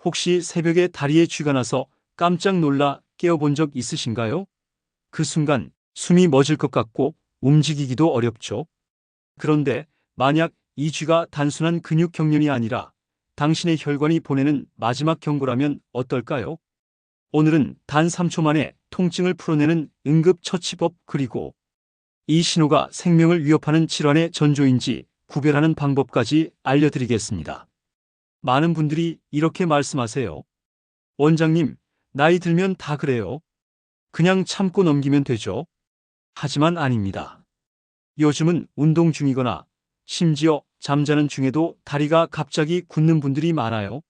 혹시 새벽에 다리에 쥐가 나서 깜짝 놀라 깨어본 적 있으신가요? 그 순간 숨이 멎을 것 같고 움직이기도 어렵죠. 그런데 만약 이 쥐가 단순한 근육 경련이 아니라 당신의 혈관이 보내는 마지막 경고라면 어떨까요? 오늘은 단 3초 만에 통증을 풀어내는 응급처치법, 그리고 이 신호가 생명을 위협하는 질환의 전조인지 구별하는 방법까지 알려드리겠습니다. 많은 분들이 이렇게 말씀하세요. 원장님, 나이 들면 다 그래요. 그냥 참고 넘기면 되죠. 하지만 아닙니다. 요즘은 운동 중이거나 심지어 잠자는 중에도 다리가 갑자기 굳는 분들이 많아요.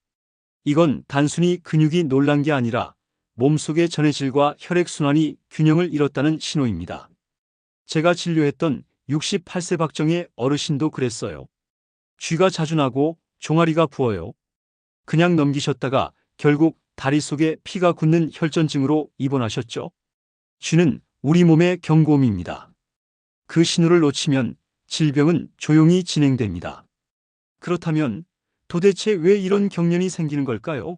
이건 단순히 근육이 놀란 게 아니라 몸속의 전해질과 혈액순환이 균형을 잃었다는 신호입니다. 제가 진료했던 68세 박정희 어르신도 그랬어요. 쥐가 자주 나고 종아리가 부어요. 그냥 넘기셨다가 결국 다리 속에 피가 굳는 혈전증으로 입원하셨죠. 쥐는 우리 몸의 경고음입니다. 그 신호를 놓치면 질병은 조용히 진행됩니다. 그렇다면 도대체 왜 이런 경련이 생기는 걸까요?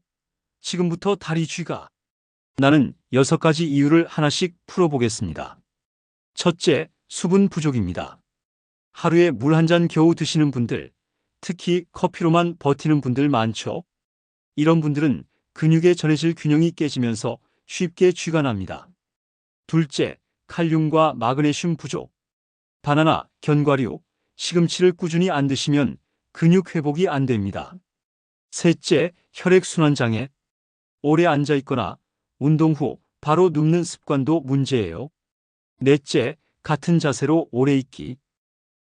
지금부터 다리 쥐가 나는 6가지 이유를 하나씩 풀어보겠습니다. 첫째, 수분 부족입니다. 하루에 물 한 잔 겨우 드시는 분들, 특히 커피로만 버티는 분들 많죠? 이런 분들은 근육의 전해질 균형이 깨지면서 쉽게 쥐가 납니다. 둘째, 칼륨과 마그네슘 부족. 바나나, 견과류, 시금치를 꾸준히 안 드시면 근육 회복이 안 됩니다. 셋째, 혈액순환 장애. 오래 앉아 있거나 운동 후 바로 눕는 습관도 문제예요. 넷째, 같은 자세로 오래 있기.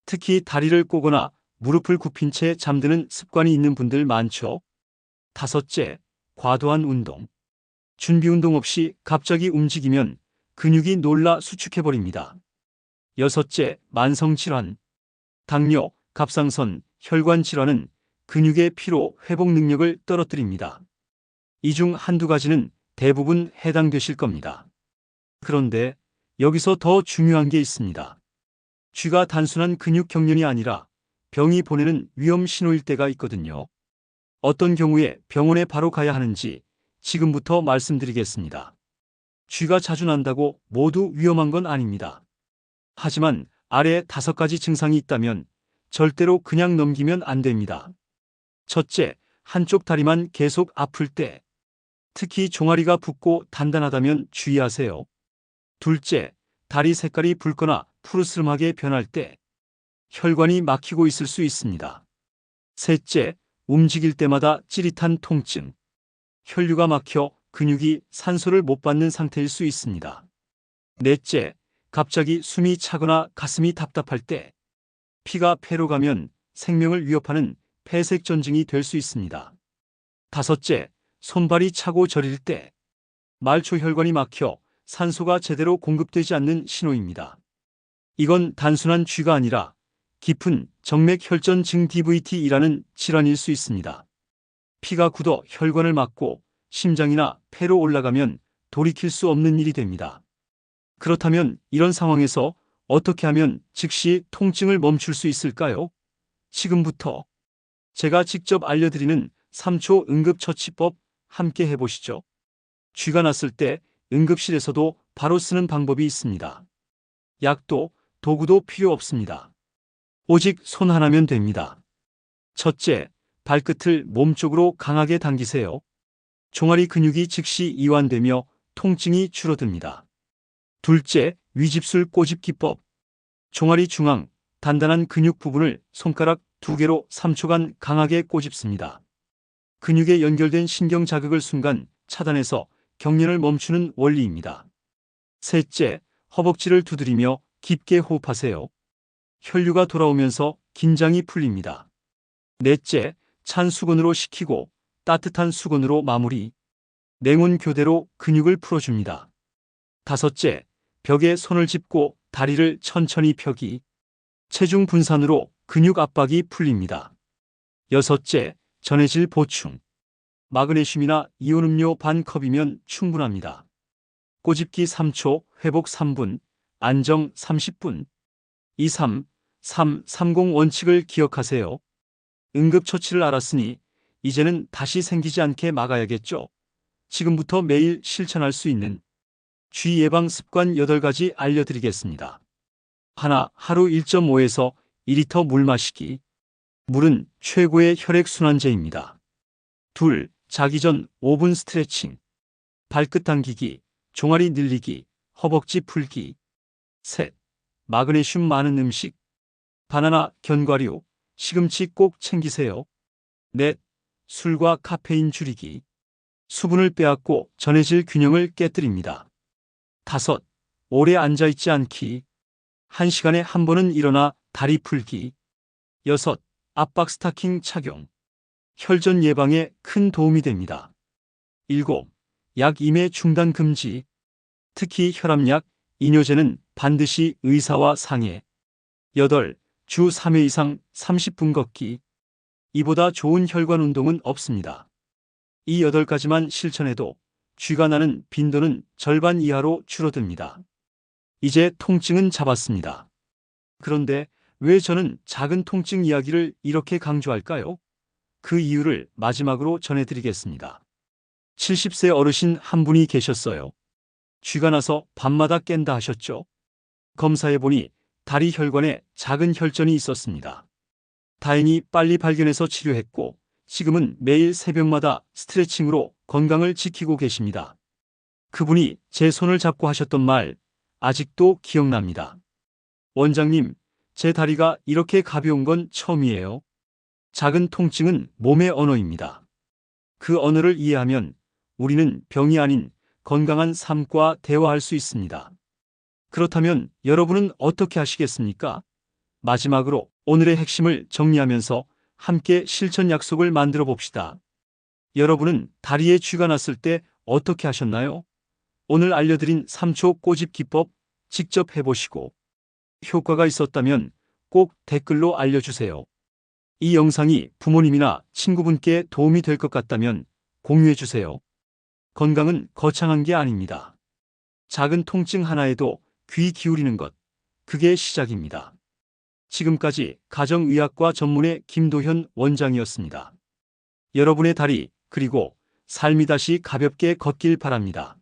특히 다리를 꼬거나 무릎을 굽힌 채 잠드는 습관이 있는 분들 많죠. 다섯째, 과도한 운동. 준비 운동 없이 갑자기 움직이면 근육이 놀라 수축해버립니다. 여섯째, 만성 질환. 당뇨, 갑상선, 혈관 질환은 근육의 피로 회복 능력을 떨어뜨립니다. 이 중 한두 가지는 대부분 해당되실 겁니다. 그런데 여기서 더 중요한 게 있습니다. 쥐가 단순한 근육 경련이 아니라 병이 보내는 위험 신호일 때가 있거든요. 어떤 경우에 병원에 바로 가야 하는지 지금부터 말씀드리겠습니다. 쥐가 자주 난다고 모두 위험한 건 아닙니다. 하지만 아래 5가지 증상이 있다면 절대로 그냥 넘기면 안 됩니다. 첫째, 한쪽 다리만 계속 아플 때. 특히 종아리가 붓고 단단하다면 주의하세요. 둘째, 다리 색깔이 붉거나 푸르스름하게 변할 때. 혈관이 막히고 있을 수 있습니다. 셋째, 움직일 때마다 찌릿한 통증. 혈류가 막혀 근육이 산소를 못 받는 상태일 수 있습니다. 넷째, 갑자기 숨이 차거나 가슴이 답답할 때. 피가 폐로 가면 생명을 위협하는 폐색전증이 될 수 있습니다. 다섯째, 손발이 차고 저릴 때. 말초 혈관이 막혀 산소가 제대로 공급되지 않는 신호입니다. 이건 단순한 쥐가 아니라 깊은 정맥혈전증 DVT이라는 질환일 수 있습니다. 피가 굳어 혈관을 막고 심장이나 폐로 올라가면 돌이킬 수 없는 일이 됩니다. 그렇다면 이런 상황에서 어떻게 하면 즉시 통증을 멈출 수 있을까요? 지금부터 제가 직접 알려드리는 3초 응급처치법 함께 해보시죠. 쥐가 났을 때 응급실에서도 바로 쓰는 방법이 있습니다. 약도 도구도 필요 없습니다. 오직 손 하나면 됩니다. 첫째, 발끝을 몸쪽으로 강하게 당기세요. 종아리 근육이 즉시 이완되며 통증이 줄어듭니다. 둘째, 위집술 꼬집기법. 종아리 중앙, 단단한 근육 부분을 손가락 2개로 3초간 강하게 꼬집습니다. 근육에 연결된 신경 자극을 순간 차단해서 경련을 멈추는 원리입니다. 셋째, 허벅지를 두드리며 깊게 호흡하세요. 혈류가 돌아오면서 긴장이 풀립니다. 넷째, 찬 수건으로 식히고 따뜻한 수건으로 마무리. 냉온 교대로 근육을 풀어줍니다. 다섯째, 벽에 손을 짚고 다리를 천천히 펴기. 체중 분산으로 근육 압박이 풀립니다. 여섯째, 전해질 보충. 마그네슘이나 이온 음료 반 컵이면 충분합니다. 꼬집기 3초, 회복 3분, 안정 30분. 23, 3, 30 원칙을 기억하세요. 응급처치를 알았으니 이제는 다시 생기지 않게 막아야겠죠. 지금부터 매일 실천할 수 있는 쥐 예방 습관 8가지 알려드리겠습니다. 하나, 하루 1.5에서 2리터 물 마시기. 물은 최고의 혈액순환제입니다. 둘, 자기 전 5분 스트레칭. 발끝 당기기, 종아리 늘리기, 허벅지 풀기. 셋, 마그네슘 많은 음식. 바나나, 견과류, 시금치 꼭 챙기세요. 넷, 술과 카페인 줄이기. 수분을 빼앗고 전해질 균형을 깨뜨립니다. 다섯, 오래 앉아있지 않기. 1시간에 한 번은 일어나 다리 풀기. 여섯, 압박 스타킹 착용. 혈전 예방에 큰 도움이 됩니다. 일곱, 약 임해 중단 금지. 특히 혈압약, 이뇨제는 반드시 의사와 상의. 여덟, 주 3회 이상 30분 걷기. 이보다 좋은 혈관 운동은 없습니다. 이 8가지만 실천해도 쥐가 나는 빈도는 절반 이하로 줄어듭니다. 이제 통증은 잡았습니다. 그런데 왜 저는 작은 통증 이야기를 이렇게 강조할까요? 그 이유를 마지막으로 전해드리겠습니다. 70세 어르신 한 분이 계셨어요. 쥐가 나서 밤마다 깬다 하셨죠? 검사해보니 다리 혈관에 작은 혈전이 있었습니다. 다행히 빨리 발견해서 치료했고 지금은 매일 새벽마다 스트레칭으로 건강을 지키고 계십니다. 그분이 제 손을 잡고 하셨던 말 아직도 기억납니다. 원장님, 제 다리가 이렇게 가벼운 건 처음이에요. 작은 통증은 몸의 언어입니다. 그 언어를 이해하면 우리는 병이 아닌 건강한 삶과 대화할 수 있습니다. 그렇다면 여러분은 어떻게 하시겠습니까? 마지막으로 오늘의 핵심을 정리하면서 함께 실천 약속을 만들어 봅시다. 여러분은 다리에 쥐가 났을 때 어떻게 하셨나요? 오늘 알려드린 3초 꼬집 기법 직접 해보시고 효과가 있었다면 꼭 댓글로 알려주세요. 이 영상이 부모님이나 친구분께 도움이 될 것 같다면 공유해주세요. 건강은 거창한 게 아닙니다. 작은 통증 하나에도 귀 기울이는 것, 그게 시작입니다. 지금까지 가정의학과 전문의 김도현 원장이었습니다. 여러분의 다리, 그리고 삶이 다시 가볍게 걷길 바랍니다.